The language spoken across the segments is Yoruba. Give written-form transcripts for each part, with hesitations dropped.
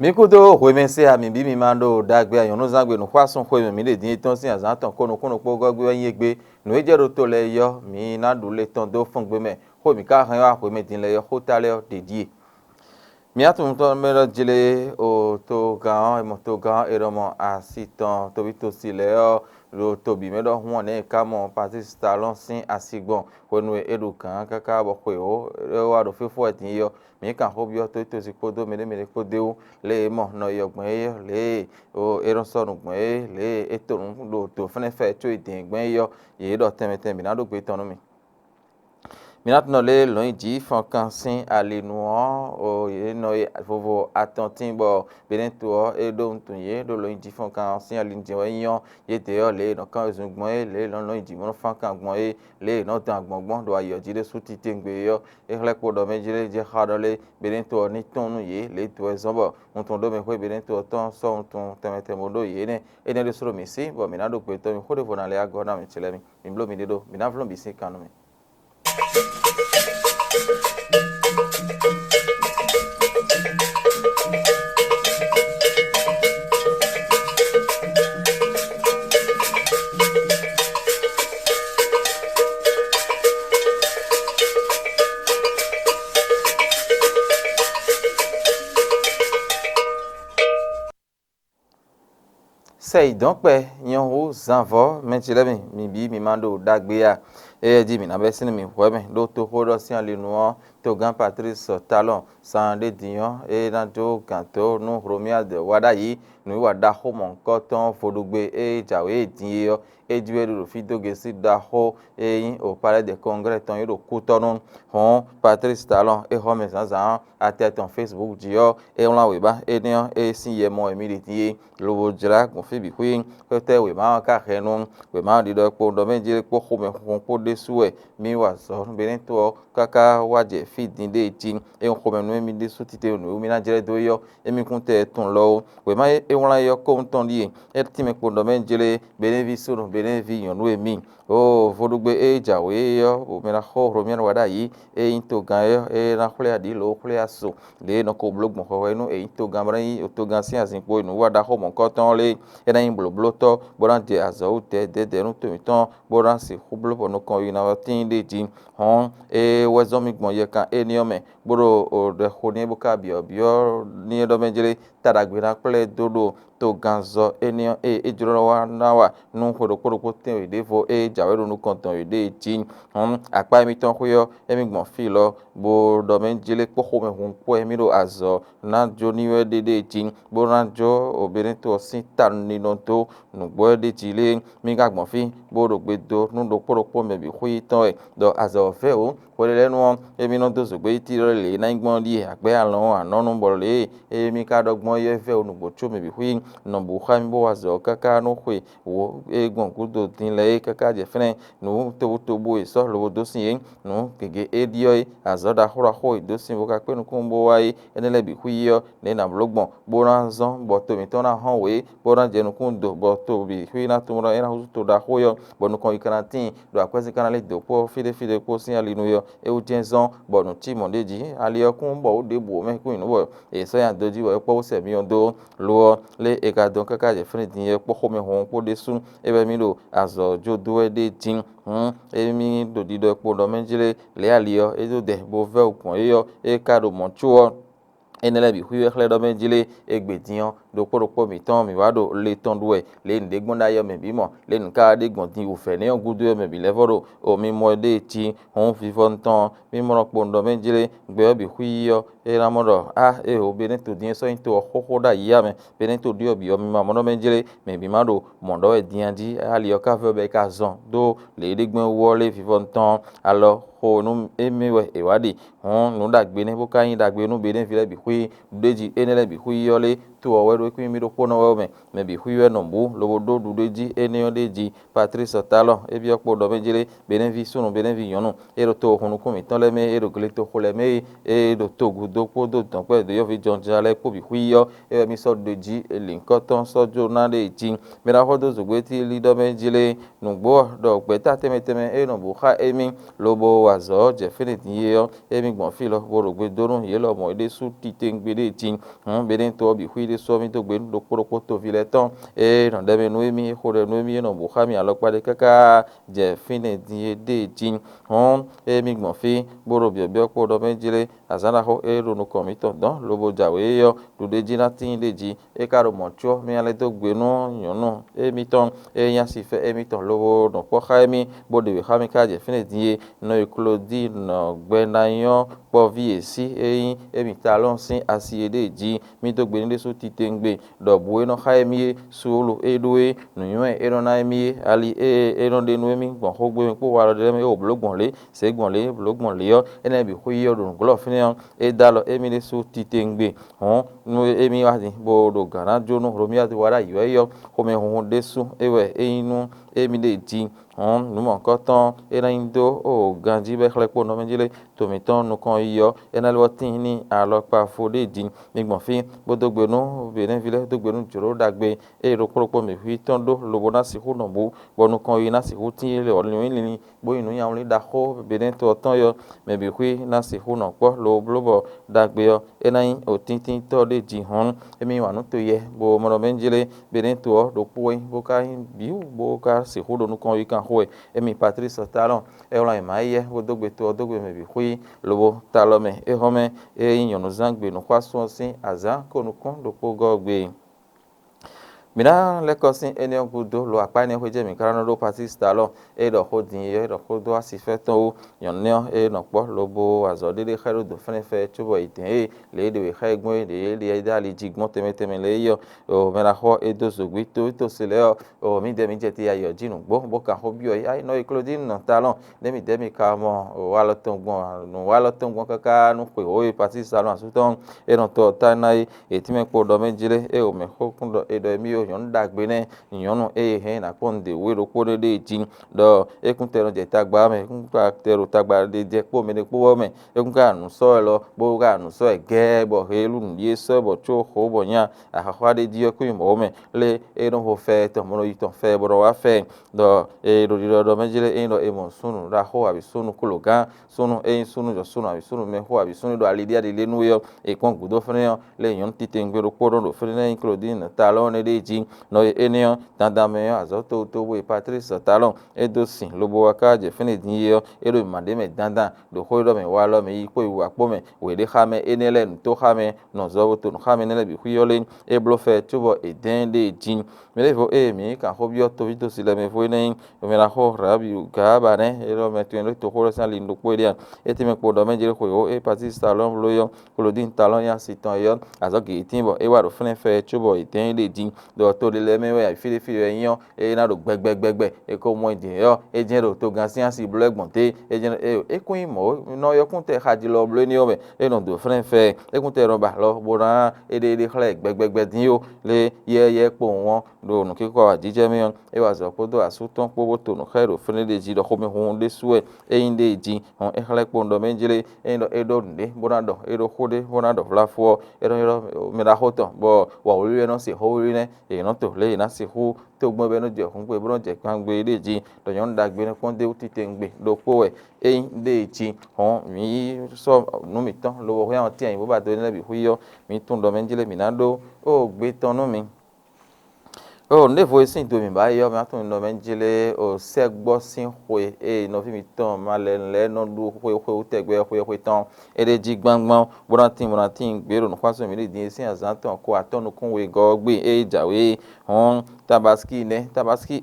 Mikudo remese a mi bi mi mando dagbe ayon no zangbe no kwasun ko mi le din ton sin azan ton kono po gogbe yin egbe no ejero to le yo mi na du le ton do fun gbe me ko mi ka han wa ko mi din le yo ko ta le dedie mi atum to me lo jile o to gan e mo to gan e romo asitan to bi to si le yo lo to bi me do won ne ka mo partis talon sin asigbon ko nu edu kan kaka bo ko o wa do fefo etin yo mi kan ho bi o to si kodo me kode o le mo no yo gbon e le o eron so nu gbon e le eto nu lo to fene fe cho idin gbon yo ye do teme mi na do gbe tonu mi minatno le loin ji fon kansin ale nuo o ye no vovo attentin bo benento e do ntunye do loin ji fon kansin ale nje yan ye te o le no kan zungbon e le loin ji mo fon kan gbon e le no tan gbongbon do ayo ji de suti tengbe yo e hle po do mejile je khado le benento ni tonu ye le to ezombo nton do me ko benento ton so nton temete modo ye ne e ne de soro mi si bo minado pe to mi ko de vona le agona mi chele mi blo mi de do minavlo bi si kanu mi sei donc pe yon ho zanvo mentile mi bi mi mando dagbe ya e di mi na be sin mi wo me do to ho do si ale nu to gan Patrice Talon san de dion e na do kanto nu romia de wada yi nu wada ho mon koton fodugbe e jawe din yo e diwe do fi doge si da ho e yin au palais de congrès ton yo ko tonon hon Patrice Talon e ho me san a tête en Facebook dio e on la we ba e ni e si ye mo e mi de ti lo jira ko fi bi kuin ko te we ma ka khenu we ma di do ko do me je ko ko me ko de suwe mi wa so be to kaka waje fi din de ti e ko me no mi de su ti te no mi na jere do yo e mi kun te tun lo we ma e won la yo ko ton di e ti me ko do me jere be ne vi so no be ne vi yon no e mi o vodugbe e jawe yo o me na ho ro mi na wada yi e into gan yo e na khole adi lo khole aso le no ko blog mo ho no e into gan bra yi o to gan si asin ko no wada ho mo ko ton le e na yin bloblo to boran de azo de no to mi ton boran si khublo bo no ko ina tin de tin hon e wezo mi gbon ye kan e ni o me boro o de ho ni buka bio ni do menjele taragbe na ple dodo to ganzo eniyan ejuro wa na wa nu korokoro ten ede fo jaweru nu konton ede tin apa mi ton kuyo emi gbon fi lo bo do menjele poko me hun po emi ro azo na jo ni we de tin bo ran jo obìnrin to sin tan ni no to nu gbo de tile mi ga gbon fi bo ro gbe do nu do poropo me bi hui ton e do azo fe o wole lenu emi no do zogbe ti le na gbon li agbe alon anonu bo le emi ka dogbon ye fe onugbo cho me bi hui no bu kham bo azo kaka no hui wo egbon gudo tin le kaka je fene no to bo so lo do sin no gege edio azo da hora ho do sin bo ka pe nu kun bo wa ene le bi hui yo ne na blogbon bo ran zon bo to mi to na han we bo ran je nu kun do bo to bi hui na to ran era hu to da ho yo bo nu kon ikarantin do akwesi kana le do po fide ko sin ali nu yo e o jenzon bo nu ti mo deji ali okun bo o de bo me kun nu bo e so ya doji bo po se mi ondo lo le e ka don kaka je fene din ye po ko me hon po de sun e be mi lo azo jo do e de tin e mi do di do po do menjile le ali yo e do de bo ve okun e yo e ka do mo chuo enele bi huye khle do menjile egbedian do poropo mi ton mi wado le ton duwe le nde gbonda yo me bimo le nka de gbondin ofe ne ogudu yo me bi levoro o mi mo de ti hon vivon ton mi mo pondo menjile gbe bi huyo e ramodo e o be ne to din so into ho da ya me be ne to dio bi o mi ma mo menjile me bi mado mondo e diandi ali o ka ve be ka zon do le de gbon wo le vivon ton alors ho nu emewe ewadi hon nu dagbe ne boka yin dagbe nu be ne vile bi hui deji enele bi hui yole to o wedo ku mi do kono we me bi huye no bu lo do du deji enio deji Patrice Talon e bi okpo do menjele benevi sunu benevi yonu e do to hunu ku mi ton le me e do gele to khole me e do to gudo po do ton pe do yo vi jon jale ko bi huyo e mi so deji e linkoton so jona deji me ra hodo zugweti lido menjele nugbo do gbeta temeteme e no bu kha emi lobo wazo je fini yo emi gbon fi lo bo rogbe dorun ye lo mo ide su titengbe de tin beden to bi hui de so mi to gbe do kporoko to vi le ton e no de me no emi ko de no emi no bu kha mi alopa de kaka je fini de tin emi gbon fi bo ro bi ko do menjile azana ho e ro no komito don lobo jawe yo do de jina tin deji e karo mocho mi ale to gbe no yonu emi ton e yan si fe emi ton lobo no po kha emi bo de kha mi ka je fini die no Claudine no gbenayon po vi esi eyin emi talon sin asiede ji mi to gbe ni so titengbe do bu no kha emi sulu edoe no yun e ro na emi ali e ro de no emi gbon ho gbe po wa ro de mi o blogbon le se gbon le blogbon le yo ene bi hu yo do glo fini e dalo emi le so titengbe no emi wa din bo do gana jonu romia ti wara yo ko me hun de su ewe eyinu emi de ji numo koton era indo o ganji be khlepo no menjile tomiton no kon yo ena lo tin ni alopa fode din nigbon fi bodogbe no benen vile dogbe no joro dagbe e ro koropo me fi tondo lobo na si hu no bu bonu kon yi na si hu tin le olun ni bo inu ya only da ho benen to ton yo me bi hui na si hu no po lo blobo dagbe yo ena yin o tintin to de ji emi wa no to ye bo mo no menjile benen to do po bo ka biu bo ka si hu do no kon yi kan ho emi Patrice Talon e ola maye wodogbe to odogbe me bi hui lobo talome e home e yonu zangbe no kwaso sin azan ko no kon do pogo gbe mina lekosin ene gudo lo apane hoje mi karano do Patrice Talon e do hodin e do hodo asifeton o yonne e no po lobo azodede khero do fenefe chubo iten e le de we khaegbon de le dali jigbon temeteme le yo o mera ho e do zogbi to sele o mi de mi jeti ayo jinu gbo bo kan ho bi o ai no Claudine no Talon de mi ka mo o wa lo ton gbon kaka no pe o Patrice Talon asuton e no to tanai e ti me po do menjire e o me ho kun do e do mi o yon dagbe ne yonu e he na konde we ro ko de jin do e kun tero je tagba me kun ka tero tagba de je po me de po me e kun ka nu so lo bo ga nu so e ge bo he lu ni so bo cho ho bo nya a ha de di ku mo me le e no ho fe to mo yi to fe bo ro wa fe do e do menjire e no e mo sunu ra ho abi sunu kuloga sunu e sunu jo sunu abi sunu me ho abi sunu do ali dia de le nu yo e kon gudo fene yo le yon titengbe ro ko do fene Claudine Talon ne de ji no enio dandame azoto to we Patrice Talon edo sin lobo wakaje fini dinyo ero mande me dandan do hoiro me walo me iko iwa pome we de khame enele to khame no zo to no khame nele bi khuyole e blofe tubo e dende jin me levo e mi kan hobio to vito sile me foi nen me la ho rabi ka ba ne ero me tuen to horo san lindo poedia eti me podo me jere ko e Patrice Talon loyo Claudine Talon ya siton yo azoki timbo e wa do fene fe tubo e dende jin do to le me we fili eyan e na do gbegbegbegbe e ko mo idin yo e jin ro to gan sian si blogbon te e jin e kun imo no yo kun te haji lo blo ni o me e no do fren fe e kun te ro ba lo boran e de khle gbegbegbe din yo le ye po won do no ki ko ajije mi e wa zo ko do asuton po bo to no khairo fren de ji do ko me hun de suwe e inde ji on e khle po ndo menjile e do nde boran do e do khode boran do la fo e ro me da hoto bo wa ori no si ho ori ne e no to le na si hu to gbon be no je kun pe bro je kan gbe deji do yon dagbe ne kon de utitengbe do po we e deji hon mi so nu mi tan lo wo yan ti ayin bo ba do ne bi hu yo mi tun do menjile mi na do o gbe tan nu mi o ne vo sin do mi ba yo mi atun no menjile o se gbo sin hwe e no fi mi tan ma le no du hwe utegbe hwe tan e de ji gbangban boratin gbero no kwaso mi le din sin azan tan ko atonu kun we go gbe e jawe hon tabaski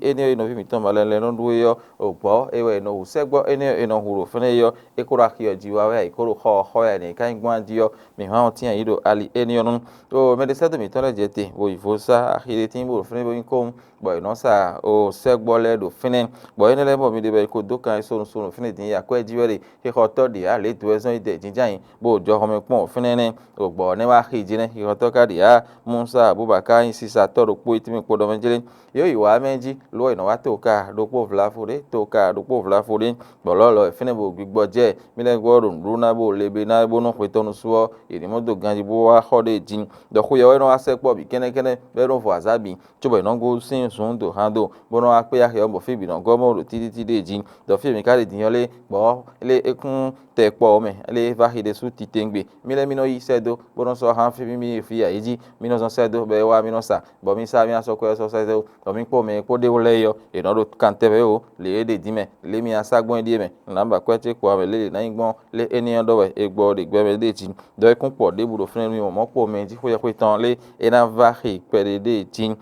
ene no fi mi tan ma le no du yo o gbo e we no se gbo ene no huro fene yo e ko ra ki ojiwa we ko ro ho ya ni kan gwan di yo mi ha o tin yi do ali ene no o me de se do mi tan le jete wo ifosa ahire tin bo fene inkom bo ino sa o segbole do fine bo enele bo mi de be ko do kan so fine din ya ko ejiwere he hoto di a le do ezon ide jinjan bo jo home pon fine ne o gbo ne wa hiji ne he hoto ka di a Musa Abubakar insisa to ro po itimi po do menjele yo iwa menji lo ino wa to ka do po vlafure to ka do po vlafure bo lo fine bo gbigbo je mi le gbo ru na bo lebe na bo no pe tonu suo irimo do ganji bo wa hode jin do ku yo no ase po bi kene be ro fo azabi chubo ino go sin sun do hando bo no ape ya yo bo fi bi no go mo ro titi de jin do fi mi ka le diyan le bo le ekun te po me le va hide su titengbe mi le mi no yi sedo bo no so han fi mi fi ya yiji mi no so sedo be wa mi no sa bo mi sa mi aso ko so sedo bo mi po me ko de wo le yo ino do kan te be o le de di me le mi asagbon di me namba kwete ko ame le na igbon le eniyan do we egbo de gbe me de jin do ekun po de buro fun mi mo po me ji ko ye ko tan le ena va hi pere de jin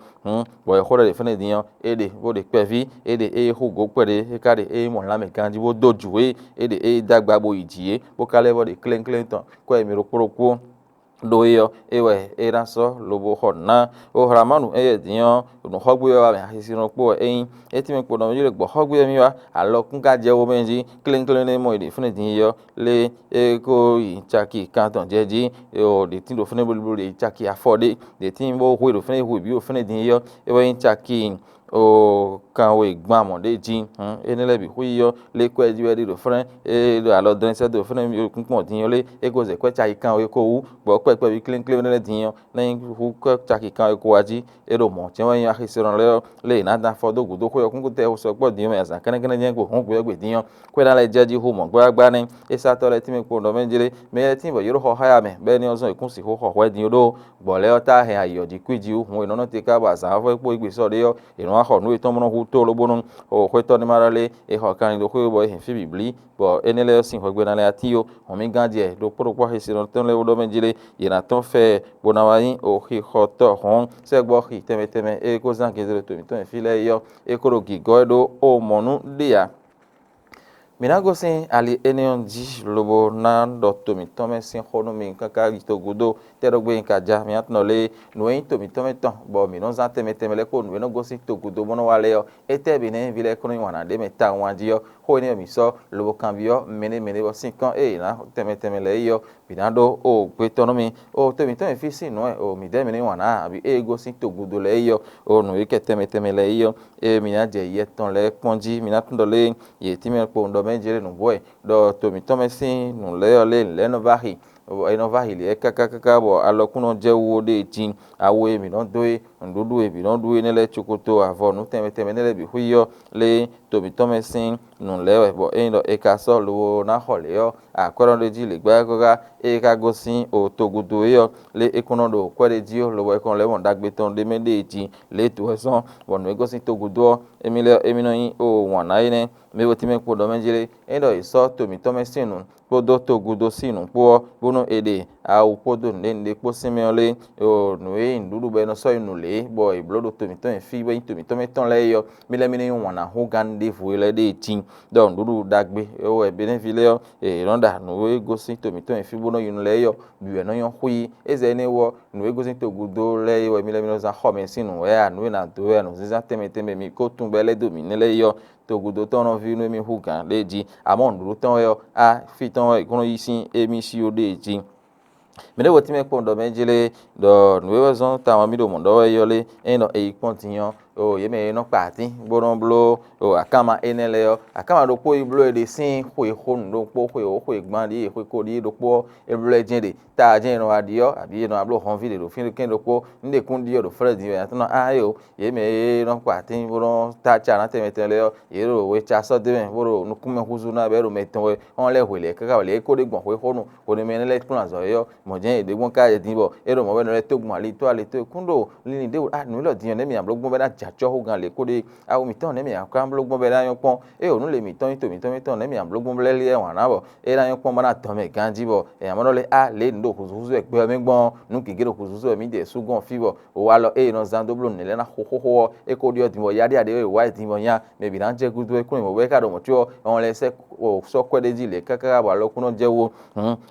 bo e ko de fun diyan ede bo de pevi ede e hu go pere e ka de e mo la me kanji bo doju ede e dagba bo ijie bo kale bo de clean tan ko e mi ro poroko doyo ewe eraso lobo hona o ramanu diyan no hogbu wa me hisino po etimi po no yire gbo hogbu mi wa alokun ka je wo menji clean ne mo ide fun diyan le ko ichaki kan tan jeji o de tin do fun bulbul ichaki afode de tin bo hu do fun hu bi o fun diyan ewe ichaki o kan we gbamo de jin enele bi huyo le ko ejiwe do fren do alo don se do fren mi okun pon diyan le e go ze ko cha ikan we ko wu gbo pe bi clean ne diyan na hu ko cha ikan we ko waji e do mo che wan ya hisiron le na da fo do gudo ko yo kun ko te o so po diyan me asa kan jen go hun ko gbe diyan ko da le jeji hu mo gba ni e sa to le ti mi po do menjire me ti bo yoro ho haya me be ni ozon ikun si ho ho we diyan do gbo le o ta he ayo di kwiji hu ino no te ka ba sa fo po igbe so de yo ino ho no ito mo hu to lo bonu o ko to ni marale e ho kan do ko bo he fi bibli bo enele sin ho gbe na le atio o mi gandie do pro po hisiron ton le do menjire yena ton fe bonawayin o hi hoto hon se gbo hi teme e ko zan ke to mi ton fi le yo e ko ro gigo do o monu dia minago sin ali enion di lobo na do to mi ton me sin hono mi kaka to gudo te do gbe nka ja mi atno le no yin to mi ton me ton bo mi no zan teme le ko no go sin to gudo bono wale yo ete bi ne vile ko ni wana de meta wan di yo ho ni mi so lobo kan bi yo mene bo sin kan na teme le yo binado o gbe ton mi o to mi ton fi sin no o mi de mi ni wana abi go sin to gudo le yo o no ke teme le yo mi na je ye ton le ponji mi na tun do le ye ti mi po ndo menjere no boy do to mi to mesin no le no vahi o eno vahi le kaka bo alokuno je wo de tin awo mi no doe ndudu e bi no duwe ne le chukuto avo no teme ne le bi huyo le to mi to mesin no le bo eno e ka so lo na hole yo akwero de ji le gba goga e ka gosin o togudo yo le ekono do kwere ji o lo e kon le won dagbe ton de medeji le to eson won e gosin togudo emino yin o won na ine me woti me po do menjire endo iso to mi to mesin no podo togudo sinu po bono ede au podo ndende po simiole o no e ndudu be no so inu le bo e blodo to mi to fi we to mi to me ton le yo mi le mi ni won na hu gan de fu le de tin do ndudu dagbe o e be ne fi le yo e ronda no e gosin to mi to fi bono yin le yo bi we no yon hui eze ne wo no e gosin togudo le yo mi le mi no za ho me sinu e anu na do e no za teme mi ko tun be le do mi ne le yo togudo tono vi no mi hu gan leji amon duru ton yo a fi ton e kono yisin emisi o deji mede woti me pondo menjele do nuwe zon ta ma mi do mondo yo le eno e pontiyan o ye me no pati bono blo o akama enele yo akama do po iblo e de sin ho e honu do po ho e gban di ho ko di do po e blo e jende ta je no adio abi no ablo hon video do fin ken do po nde kun di yo do fred di ya no ayo ye me no pati bono ta cha na tele yo ye ro we cha so de me boro no kuma huzu na be ro me ton we on le hwele kaka le ko de gbon ho e honu ko ni me le plan zo yo mo je e de gbon ka je din bo e ro mo be no le to gbon ali to kundo ni de no lo di yo ne mi ablo gbon be na jacho ho gan le kode awo mi ton ne mi akwa blogbon be dan yon pon e onu le mi ton ne mi am blogbon le le wan na bo e dan yon pon mana ton me ganji bo e amono le a le ndo kuzuzu e gbe mi gbon nu kigero kuzuzu e mi de sugon fibo o wa lo e no zando blo ne le na ho e ko dio dimbo ya de wa dimbo ya me bi dan je gudu e kun mo we ka do mo tio on le se o so kwede ji le kaka ba lo kuno je wo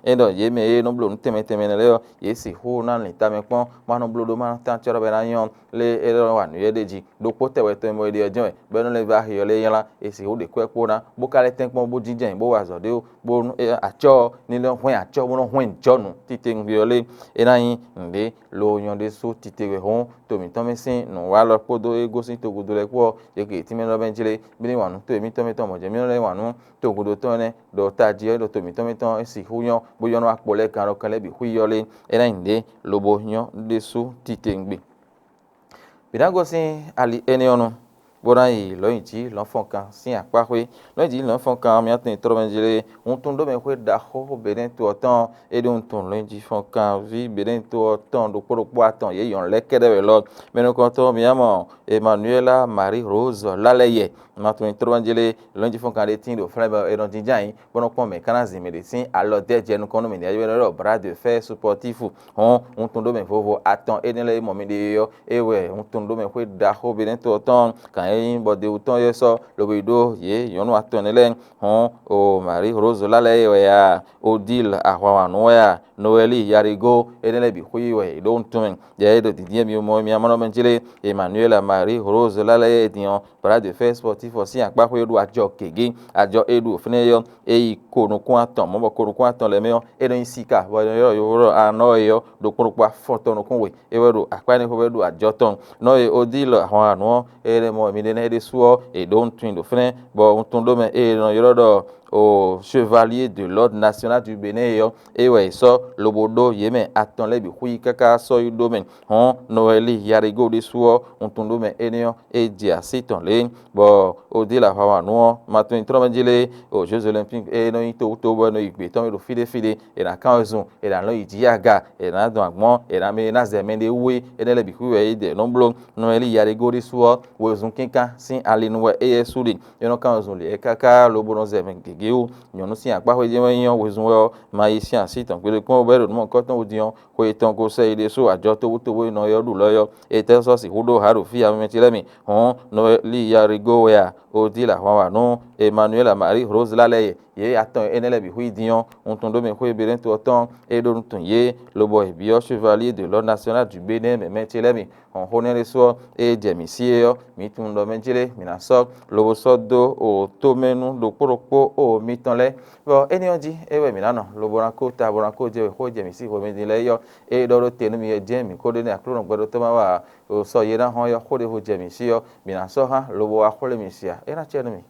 e do ye me e no blo nteme ne le yo ye si ho na le ta me pon ma no blo do ma ta choro be na yon le e do wa nu ye deji do po te we to mo de ojo e be no le ba yo le yan e si ho de kwe po na bo ka le ten pon bo jinjen bo wa zo de o bo acho ni le hwen acho mo no hwen jonu tite ngi ole e na yin nde lo yon de so tite we hon to mi ton me sin no wa lo podo e go sin to gudu le po ye ke ti me lo benjile bi ni wa nu to mi ton mo je mi lo le wa nu to gudu to ne do ta ji do to mi ton e si hu yon bo yon wa po le kan ro kan le bi hu yo le e na nde lo bo yon de so tite ngbi bidango sin ali ene onu bora yi lo yinji lo fon kan sin apahwe lo yinji lo fon kan mi atin toro benjile un tun do me hwe da ho beden to otan e de un tun lo yinji fon kan vi beden to otan do poropo atan ye yon lekede we lo meno ko to mi amo Emmanuela Marie Rose Laleye ma tun toro benjile lo yinji fon kan de tin do frère e don jinjan bono pon me kana zi medecin alo de je nu kono me de ayo lo bras de fer sportif un tun do me vovo atan e ne le mo mi de yo e we un tun do me hwe da ho beden to otan kan yin bode uton yeso lobido ye yonu atonele o Marie Rose Laleye we ya Odile ahwa no ya Noeli Yarigo enele bi huiwe don tumen ye do didie mi mo mi amano menjile Emmanuel Marie Rose Laleye dion bras de fer sportif aussi akpa ko edu ajo kege ajo edu fneyo e ikonu kun aton mo ko kun aton le meyo e do isika bo yo ano yo do kurukwa foto no kun we e wedo akpa ni ko wedo ajo ton no e Odile ahwa no e mo mi de ne de suo e don twin do fne bo ton do me e no yorodo au chevalier de l'ordre national du Bénin et ouais ça lobodo yeme aton le bi hui kaka so yu domaine Noeli Yarigo de suo on ton domaine enio et dia siton le bo odi la hawa no matin tromanjile aux Jeux olympiques et no ito to bo no igbe ton do fide et na kanzun et na lo ijiaga et na don agbon et na me na zemende we et le bi hui de nomblo Noeli Yarigo de suo wo zun kinka sin alinwe e suli e no kanzun le kaka lobo zemenge geu nyonu si akpa hwe je yan wezun wo ma isi asitan pele kon obero mo ko ton odion ko itan ko se ile so ajo to wo no yo du lo yo e te so si hudo haru fi am metile mi no li Yarigo ya Odile wa no Emmanuel Marie Rose Laleye ye atan enele bi hui dion on ton do me hwe beren to otan e do tun ye le boy bio chevalier de l'ordre national du Bénin me metile mi on honere so e jemisi yo mi tun do menjile mi na so lobo so do o to menu do poropo o mi tan le bo eni onji e we mi na no lobo ran ko ta boran ko je ho jemisi ho menjile yo e do ro tenu mi ye je mi ko de ne akro gbedo to ma wa o so ye na ho yo ko de ho jemisi yo mi na so ha lobo a khole mi sia e na chenu mi